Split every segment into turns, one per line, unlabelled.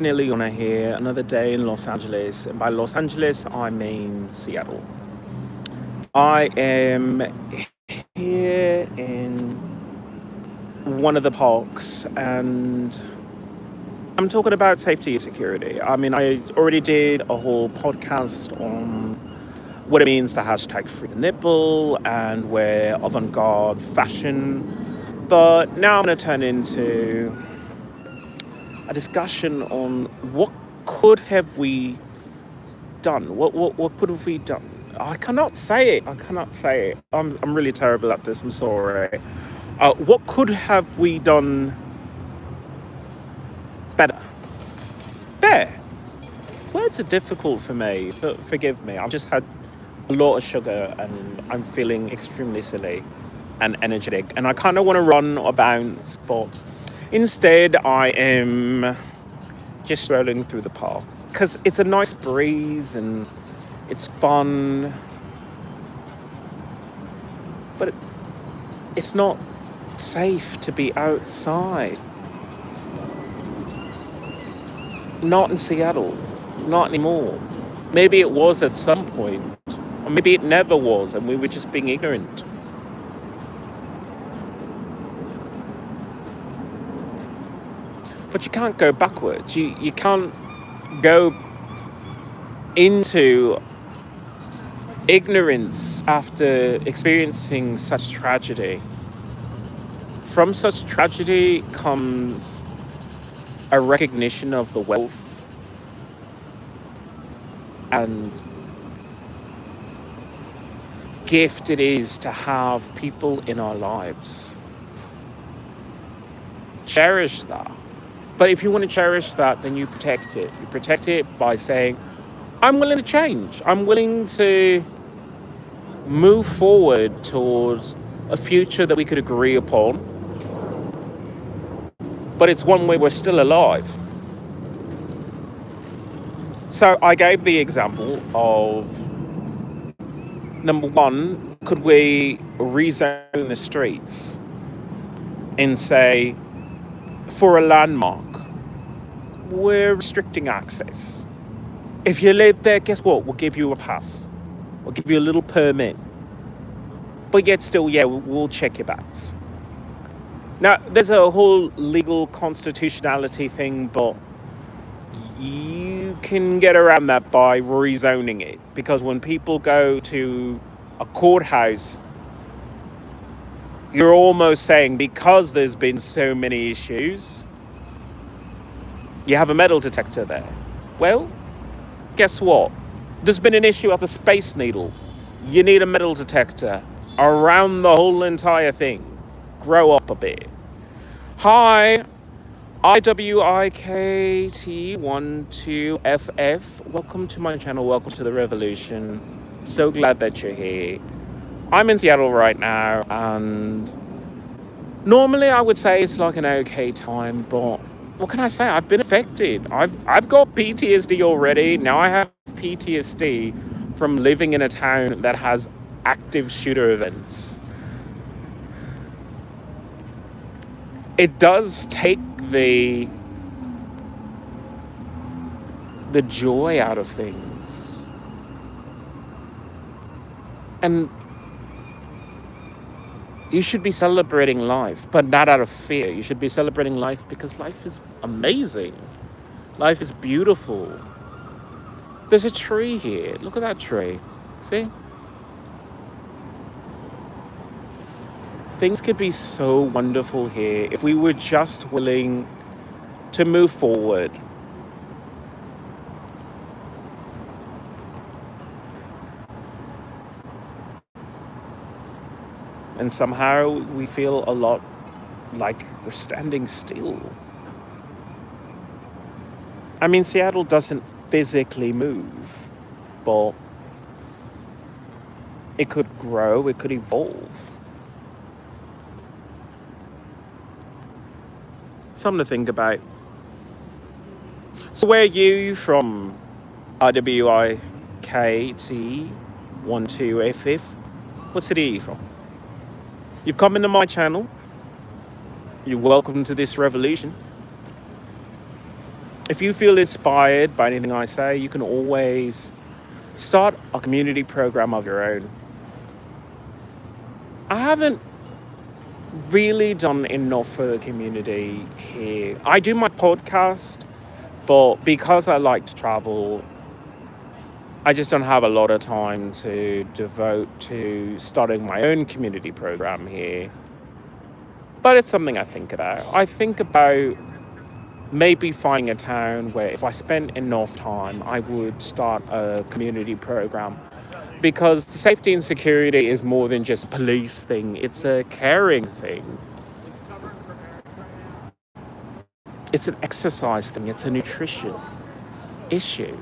Nearly on here, another day in Los Angeles. And by Los Angeles, I mean Seattle. I am here in one of the parks and I'm talking about safety and security. I mean, I already did a whole podcast on what it means to hashtag free the nipple and wear avant garde fashion. But now I'm going to turn into a discussion on what could have we done? What could have we done? I cannot say it. I cannot say it. I'm really terrible at this. I'm sorry. What could have we done better? There. Words are difficult for me, but forgive me. I've just had a lot of sugar and I'm feeling extremely silly and energetic. And I kind of want to run or bounce, but instead I am just strolling through the park because it's a nice breeze and it's fun, but it's not safe to be outside. Not in Seattle, not anymore. Maybe it was at some point, or maybe it never was, and we were just being ignorant. But you can't go backwards. You can't go into ignorance after experiencing such tragedy. From such tragedy comes a recognition of the wealth and gift it is to have people in our lives. Cherish that. But if you want to cherish that, then you protect it. You protect it by saying, I'm willing to change. I'm willing to move forward towards a future that we could agree upon. But it's one where we're still alive. So I gave the example of, number one, could we rezone the streets and say, for a landmark, we're restricting access. If you live there, guess what? We'll give you a pass. We'll give you a little permit. But yet still, yeah, we'll check your bags. Now, there's a whole legal constitutionality thing, but you can get around that by rezoning it. Because when people go to a courthouse, you're almost saying, because there's been so many issues, you have a metal detector there. Well, guess what? There's been an issue at the Space Needle. You need a metal detector around the whole entire thing. Grow up a bit. Hi, IWIKT12FF. Welcome to my channel. Welcome to the revolution. So glad that you're here. I'm in Seattle right now, and normally I would say it's like an okay time, but what can I say? I've been affected. I've got PTSD already. Now I have PTSD from living in a town that has active shooter events. It does take the joy out of things. And you should be celebrating life, but not out of fear. You should be celebrating life because life is amazing. Life is beautiful. There's a tree here. Look at that tree. See? Things could be so wonderful here if we were just willing to move forward. And somehow we feel a lot like we're standing still. I mean, Seattle doesn't physically move, but it could grow, it could evolve. Something to think about. So where are you from? IWIKT12FF. What city are you from? You've come into my channel. You're welcome to this revolution. If you feel inspired by anything I say, you can always start a community program of your own. I haven't really done enough for the community here. I do my podcast, but because I like to travel, I just don't have a lot of time to devote to starting my own community program here. But it's something I think about. I think about maybe finding a town where if I spent enough time, I would start a community program. Because safety and security is more than just a police thing, it's a caring thing. It's an exercise thing, it's a nutrition issue.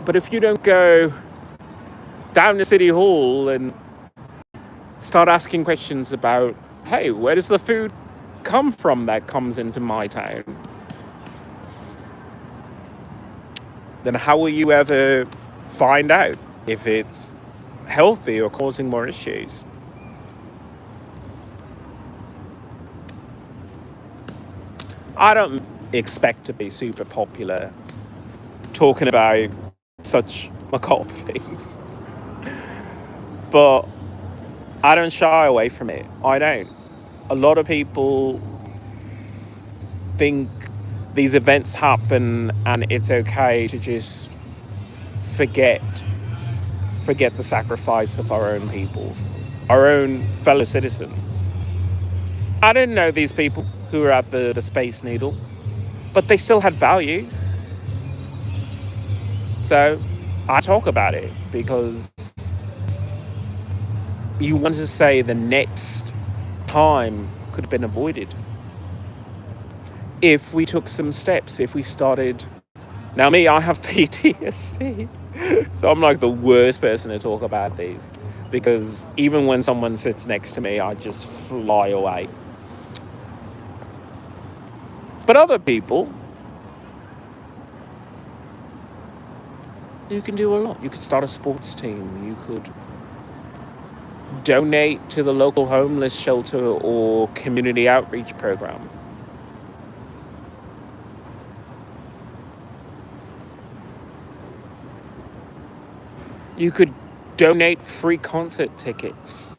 But if you don't go down to City Hall and start asking questions about, hey, where does the food come from that comes into my town? Then how will you ever find out if it's healthy or causing more issues? I don't expect to be super popular talking about such macabre things, but I don't shy away from it. I don't. A lot of people think these events happen and it's okay to just forget the sacrifice of our own people, our own fellow citizens. I didn't know these people who were at the Space Needle, but they still had value. So I talk about it because you want to say the next time could have been avoided if we took some steps, if we started. Now me, I have PTSD, so I'm like the worst person to talk about these, because even when someone sits next to me, I just fly away. But other people, you can do a lot. You could start a sports team, you could donate to the local homeless shelter or community outreach program. You could donate free concert tickets.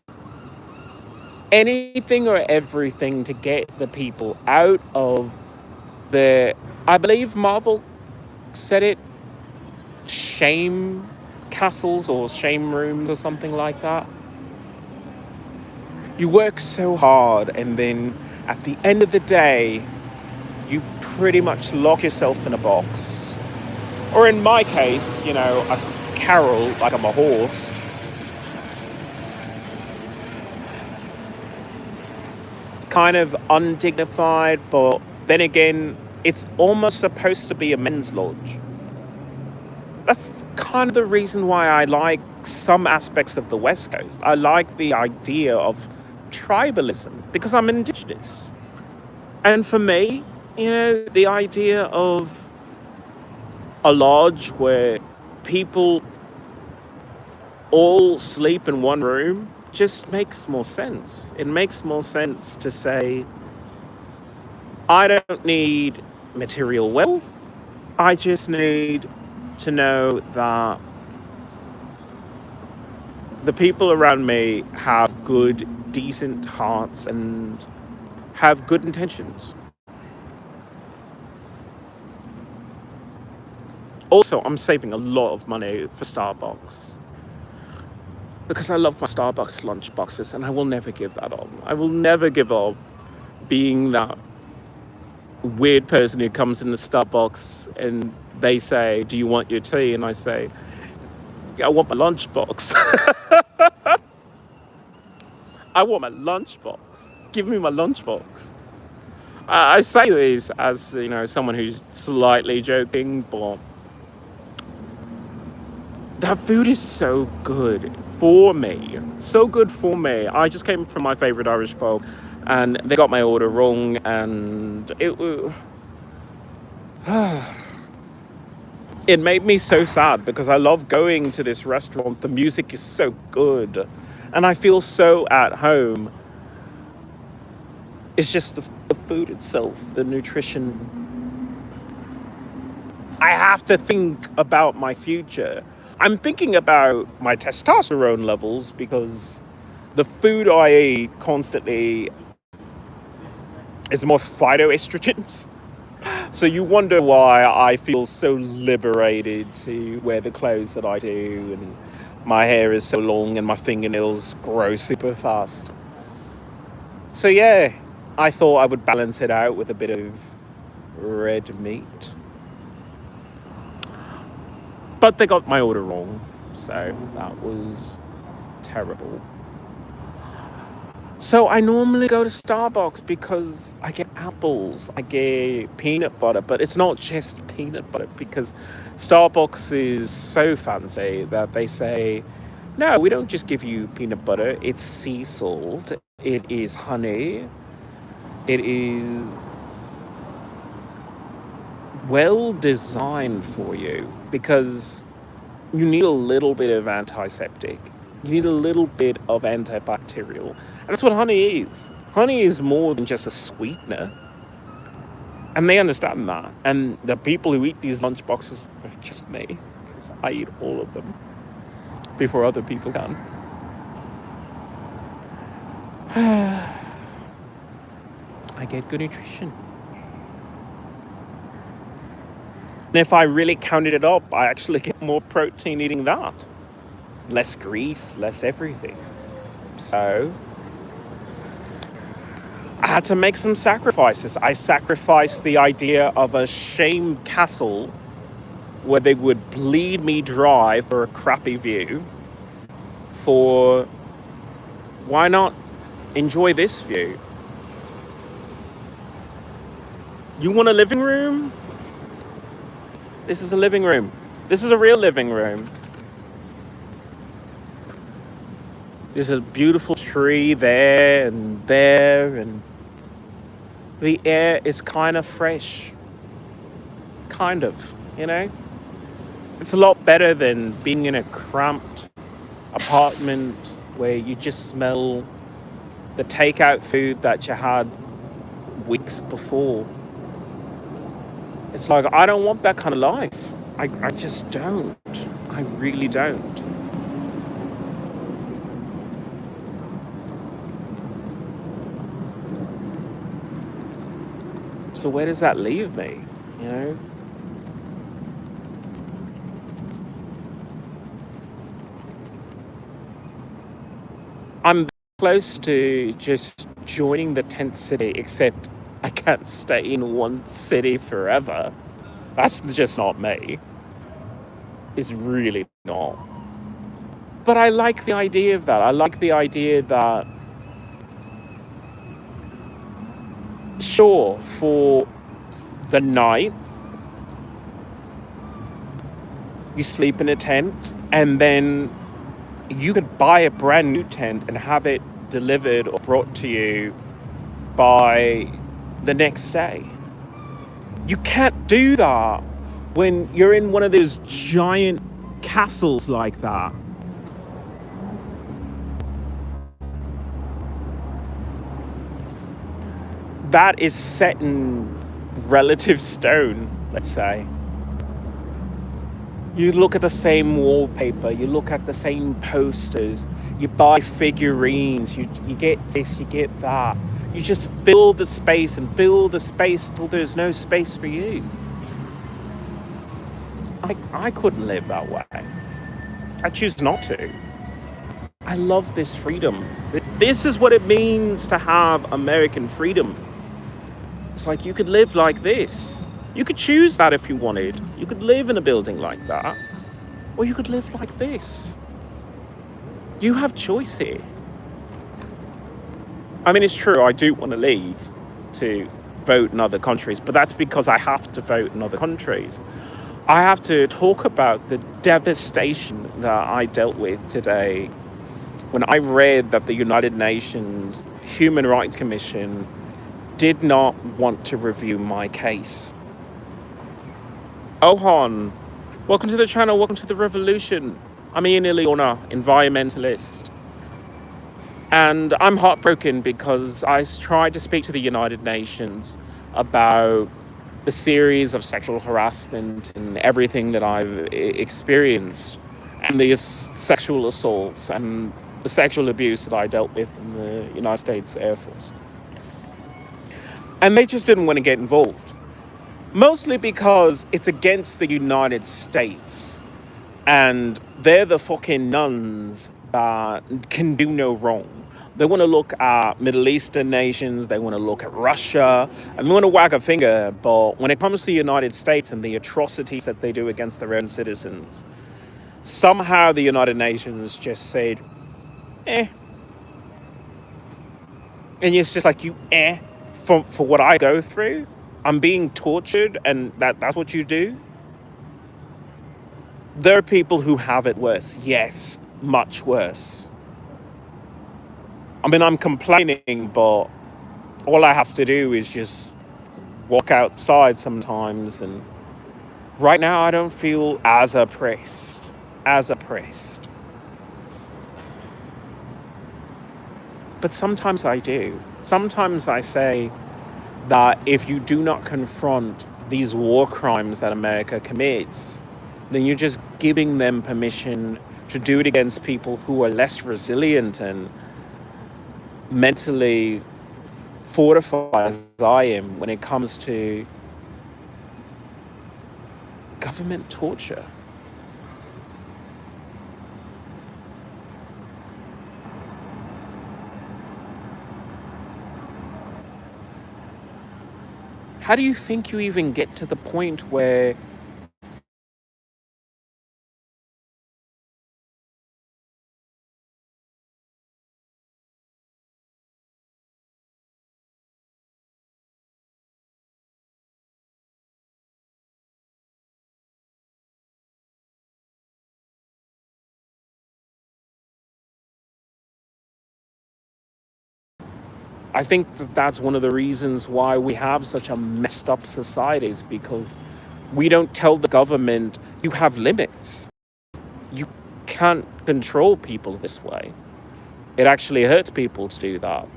Anything or everything to get the people out of the, I believe Marvel said it, shame castles or shame rooms or something like that. You work so hard and then at the end of the day, you pretty much lock yourself in a box. Or in my case, a carol, like I'm a horse. It's kind of undignified, but then again, it's almost supposed to be a men's lodge. That's kind of the reason why I like some aspects of the West Coast. I like the idea of tribalism because I'm indigenous. And for me, the idea of a lodge where people all sleep in one room just makes more sense. It makes more sense to say, I don't need material wealth. I just need to know that the people around me have good, decent hearts and have good intentions. Also, I'm saving a lot of money for Starbucks because I love my Starbucks lunch boxes and I will never give that up. I will never give up being that weird person who comes in the Starbucks and they say, do you want your tea? And I say, yeah, I want my lunchbox. I want my lunchbox. Give me my lunchbox. I say this as, someone who's slightly joking, but that food is so good for me. So good for me. I just came from my favorite Irish pub and they got my order wrong and it made me so sad because I love going to this restaurant. The music is so good and I feel so at home. It's just the the food itself, the nutrition. I have to think about my future. I'm thinking about my testosterone levels because the food I eat constantly is more phytoestrogens. So you wonder why I feel so liberated to wear the clothes that I do, and my hair is so long and my fingernails grow super fast. So yeah, I thought I would balance it out with a bit of red meat. But they got my order wrong, so that was terrible. So I normally go to Starbucks because I get apples, I get peanut butter, but it's not just peanut butter because Starbucks is so fancy that they say, no, we don't just give you peanut butter, it's sea salt, it is honey, it is well designed for you because you need a little bit of antiseptic. You need a little bit of antibacterial. And that's what honey is. Honey is more than just a sweetener. And they understand that. And the people who eat these lunchboxes are just me, because I eat all of them before other people can. I get good nutrition. And if I really counted it up, I actually get more protein eating that. Less grease, less everything. So I had to make some sacrifices. I sacrificed the idea of a shame castle where they would bleed me dry for a crappy view for why not enjoy this view? You want a living room? This is a living room. This is a real living room. There's a beautiful tree there, and the air is kind of fresh. Kind of, you know? It's a lot better than being in a cramped apartment where you just smell the takeout food that you had weeks before. It's like, I don't want that kind of life. I just don't. I really don't. So where does that leave me? You know? I'm close to just joining the tent city, except I can't stay in one city forever. That's just not me. It's really not. But I like the idea of that. I like the idea that, sure, for the night, you sleep in a tent, and then you could buy a brand new tent and have it delivered or brought to you by the next day. You can't do that when you're in one of those giant castles like that. That is set in relative stone, let's say. You look at the same wallpaper, you look at the same posters, you buy figurines, you get this, you get that. You just fill the space and fill the space till there's no space for you. I couldn't live that way. I choose not to. I love this freedom. This is what it means to have American freedom. It's like you could live like this. You could choose that if you wanted. You could live in a building like that. Or you could live like this. You have choice here. I mean, it's true, I do want to leave to vote in other countries, but that's because I have to vote in other countries. I have to talk about the devastation that I dealt with today when I read that the United Nations Human Rights Commission did not want to review my case. Ohan, welcome to the channel, welcome to the revolution. I'm Ian Iliona, environmentalist. And I'm heartbroken because tried to speak to the United Nations about the series of sexual harassment and everything that I've experienced, and the sexual assaults and the sexual abuse that I dealt with in the United States Air Force. And they just didn't want to get involved. Mostly because it's against the United States. And they're the fucking nuns that can do no wrong. They want to look at Middle Eastern nations, they want to look at Russia, and they want to wag a finger. But when it comes to the United States and the atrocities that they do against their own citizens, somehow the United Nations just said, eh. And it's just like, you for what I go through? I'm being tortured and that's what you do? There are people who have it worse. Yes, much worse. I mean, I'm complaining, but all I have to do is just walk outside sometimes. And right now, I don't feel as oppressed. But sometimes I do. Sometimes I say that if you do not confront these war crimes that America commits, then you're just giving them permission to do it against people who are less resilient and mentally fortified as I am when it comes to government torture. How do you think you even get to the point where I think that's one of the reasons why we have such a messed up society, is because we don't tell the government, you have limits. You can't control people this way. It actually hurts people to do that.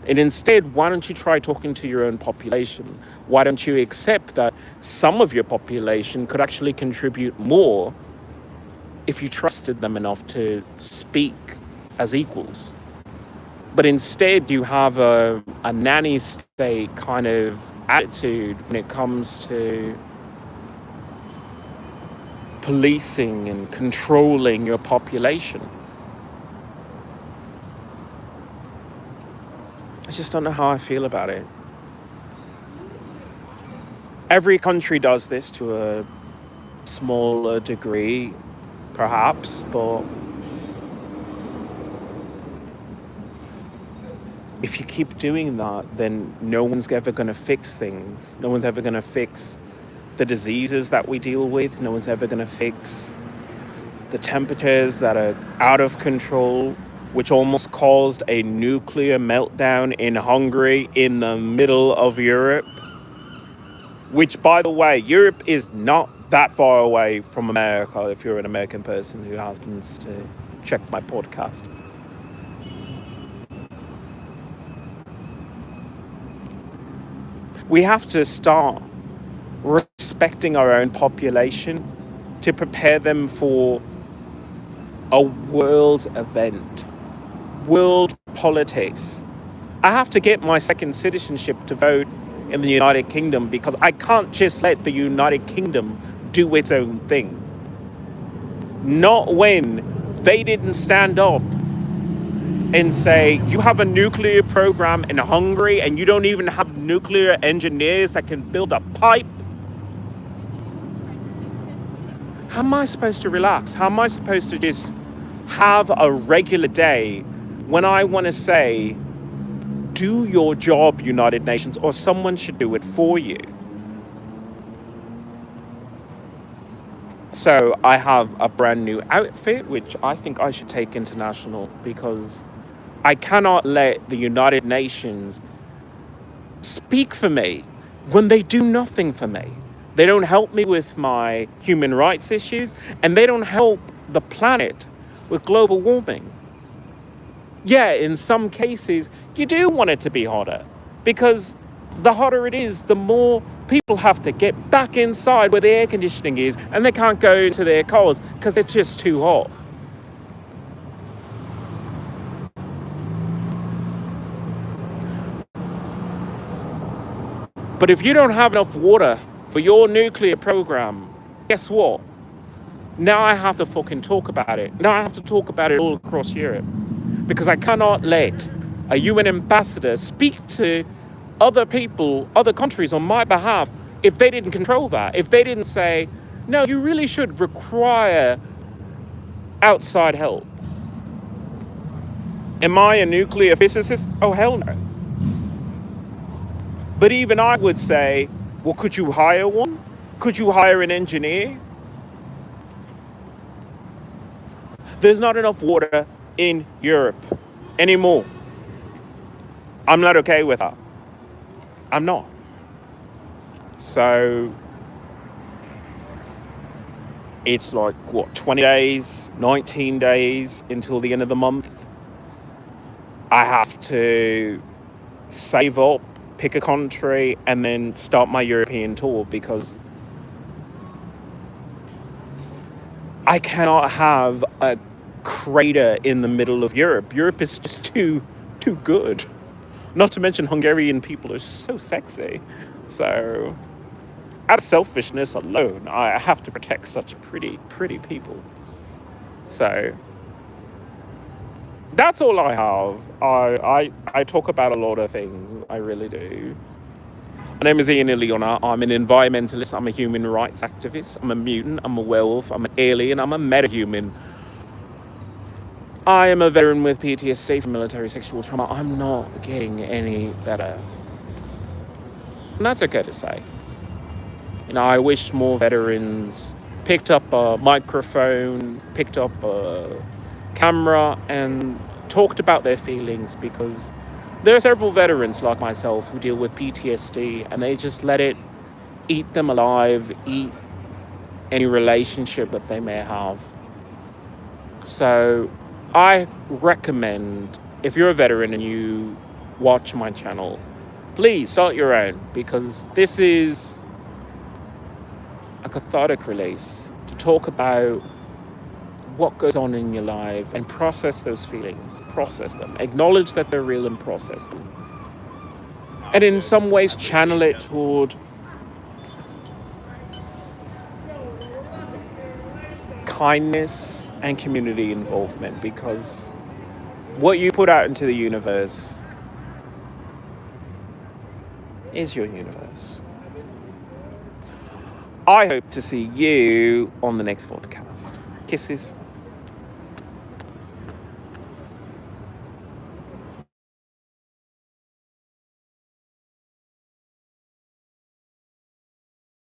And instead, why don't you try talking to your own population? Why don't you accept that some of your population could actually contribute more if you trusted them enough to speak as equals? But instead, you have a nanny state kind of attitude when it comes to policing and controlling your population. I just don't know how I feel about it. Every country does this to a smaller degree, perhaps, but if you keep doing that, then no one's ever going to fix things. No one's ever going to fix the diseases that we deal with. No one's ever going to fix the temperatures that are out of control, which almost caused a nuclear meltdown in Hungary in the middle of Europe. Which, by the way, Europe is not that far away from America if you're an American person who happens to check my podcast. We have to start respecting our own population to prepare them for a world event, world politics. I have to get my second citizenship to vote in the United Kingdom because I can't just let the United Kingdom do its own thing. Not when they didn't stand up and say, you have a nuclear program in Hungary and you don't even have nuclear engineers that can build a pipe. How am I supposed to relax? How am I supposed to just have a regular day when I want to say, do your job, United Nations, or someone should do it for you? So I have a brand new outfit, which I think I should take international because I cannot let the United Nations speak for me when they do nothing for me. They don't help me with my human rights issues, and they don't help the planet with global warming. yeah, in some cases, you do want it to be hotter because the hotter it is, the more people have to get back inside where the air conditioning is and they can't go into their cars because it's just too hot. But if you don't have enough water for your nuclear program, guess what? Now I have to fucking talk about it. Now I have to talk about it all across Europe because I cannot let a UN ambassador speak to other people, other countries on my behalf if they didn't control that. If they didn't say, no, you really should require outside help. Am I a nuclear physicist? Oh, hell no. But even I would say, well, could you hire one? Could you hire an engineer? There's not enough water in Europe anymore. I'm not okay with that. I'm not. So it's like, what, 20 days, 19 days until the end of the month. I have to save up, pick a country, and then start my European tour because I cannot have a crater in the middle of Europe. Europe is just too good. Not to mention Hungarian people are so sexy. So out of selfishness alone, I have to protect such pretty people. So that's all I have. I talk about a lot of things. I really do. My name is Ian Iliona. I'm an environmentalist. I'm a human rights activist. I'm a mutant. I'm a werewolf. I'm an alien. I'm a metahuman. I am a veteran with PTSD from military sexual trauma. I'm not getting any better. And that's okay to say. You know, I wish more veterans picked up a microphone, picked up a camera, and talked about their feelings because there are several veterans like myself who deal with PTSD and they just let it eat them alive, eat any relationship that they may have. So I recommend, if you're a veteran and you watch my channel, please start your own because this is a cathartic release to talk about what goes on in your life and process those feelings, process them, acknowledge that they're real and process them. And in some ways channel it toward kindness and community involvement because what you put out into the universe is your universe. I hope to see you on the next podcast. Kisses.